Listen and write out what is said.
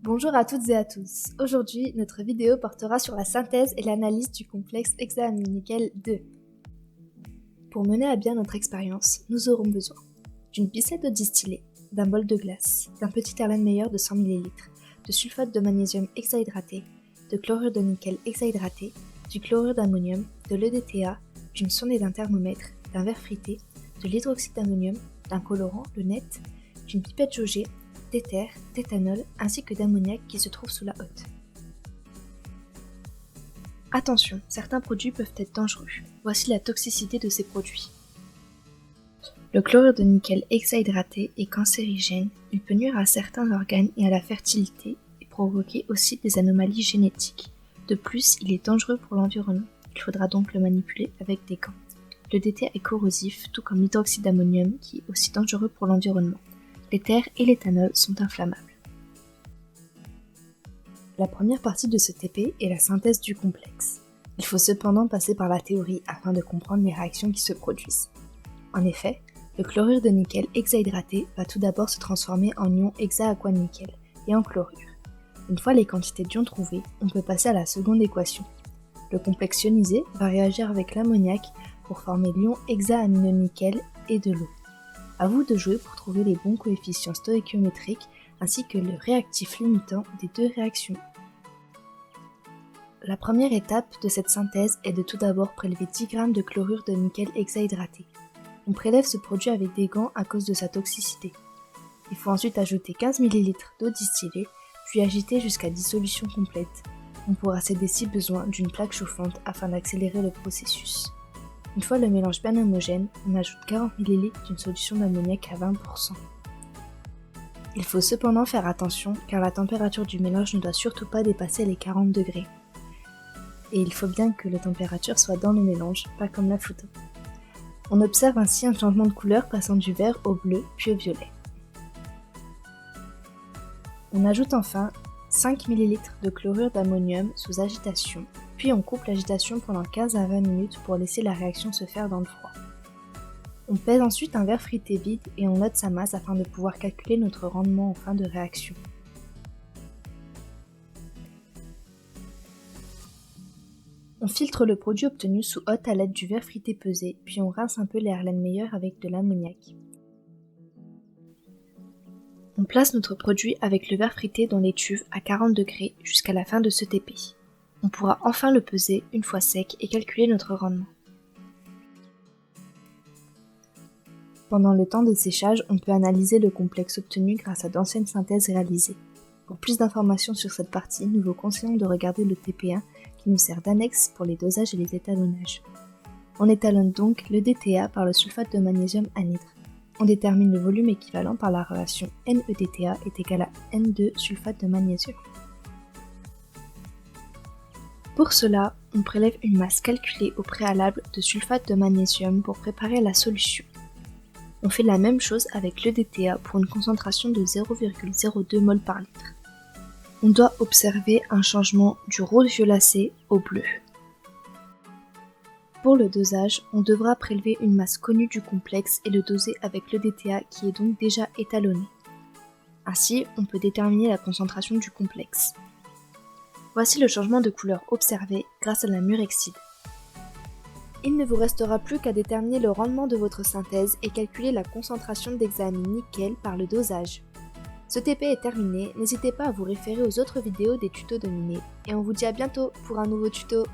Bonjour à toutes et à tous. Aujourd'hui, notre vidéo portera sur la synthèse et l'analyse du complexe hexaaminonickel 2. Pour mener à bien notre expérience, nous aurons besoin d'une piscette d'eau distillée, d'un bol de glace, d'un petit Erlenmeyer de 100 ml, de sulfate de magnésium hexahydraté, de chlorure de nickel hexahydraté, du chlorure d'ammonium, de l'EDTA, d'une sonde et d'un thermomètre, d'un verre frité, de l'hydroxyde d'ammonium, d'un colorant, le NET, d'une pipette jaugée, d'éther, d'éthanol ainsi que d'ammoniac qui se trouve sous la hotte. Attention, certains produits peuvent être dangereux. Voici la toxicité de ces produits. Le chlorure de nickel hexahydraté est cancérigène, il peut nuire à certains organes et à la fertilité et provoquer aussi des anomalies génétiques. De plus, il est dangereux pour l'environnement, il faudra donc le manipuler avec des gants. Le DTA est corrosif, tout comme l'hydroxyde d'ammonium qui est aussi dangereux pour l'environnement. L'éther et l'éthanol sont inflammables. La première partie de ce TP est la synthèse du complexe. Il faut cependant passer par la théorie afin de comprendre les réactions qui se produisent. En effet, le chlorure de nickel hexahydraté va tout d'abord se transformer en ion hexaaquanickel et en chlorure. Une fois les quantités d'ions trouvées, on peut passer à la seconde équation. Le complexe ionisé va réagir avec l'ammoniac pour former l'ion hexaaminonickel et de l'eau. À vous de jouer pour trouver les bons coefficients stoïchiométriques ainsi que le réactif limitant des deux réactions. La première étape de cette synthèse est de tout d'abord prélever 10 g de chlorure de nickel hexahydraté. On prélève ce produit avec des gants à cause de sa toxicité. Il faut ensuite ajouter 15 ml d'eau distillée, puis agiter jusqu'à dissolution complète. On pourra s'aider si besoin d'une plaque chauffante afin d'accélérer le processus. Une fois le mélange bien homogène, on ajoute 40 ml d'une solution d'ammoniac à 20%. Il faut cependant faire attention car la température du mélange ne doit surtout pas dépasser les 40 degrés. Et il faut bien que la température soit dans le mélange, pas comme la photo. On observe ainsi un changement de couleur passant du vert au bleu puis au violet. On ajoute enfin 5 ml de chlorure d'ammonium sous agitation, puis on coupe l'agitation pendant 15 à 20 minutes pour laisser la réaction se faire dans le froid. On pèse ensuite un verre frité vide et on note sa masse afin de pouvoir calculer notre rendement en fin de réaction. On filtre le produit obtenu sous hotte à l'aide du verre frité pesé, puis on rince un peu les Erlenmeyer avec de l'ammoniac. On place notre produit avec le verre frité dans l'étuve à 40 degrés jusqu'à la fin de ce TP. On pourra enfin le peser une fois sec et calculer notre rendement. Pendant le temps de séchage, on peut analyser le complexe obtenu grâce à d'anciennes synthèses réalisées. Pour plus d'informations sur cette partie, nous vous conseillons de regarder le TP1 qui nous sert d'annexe pour les dosages et les étalonnages. On étalonne donc le DTA par le sulfate de magnésium anhydre. On détermine le volume équivalent par la relation NEDTA est égal à N2 sulfate de magnésium. Pour cela, on prélève une masse calculée au préalable de sulfate de magnésium pour préparer la solution. On fait la même chose avec l'EDTA pour une concentration de 0,02 mol par litre. On doit observer un changement du rose violacé au bleu. Pour le dosage, on devra prélever une masse connue du complexe et le doser avec l'EDTA qui est donc déjà étalonné. Ainsi, on peut déterminer la concentration du complexe. Voici le changement de couleur observé grâce à la murexide. Il ne vous restera plus qu'à déterminer le rendement de votre synthèse et calculer la concentration d'hexaamine nickel par le dosage. Ce TP est terminé, n'hésitez pas à vous référer aux autres vidéos des tutos de Miné et on vous dit à bientôt pour un nouveau tuto.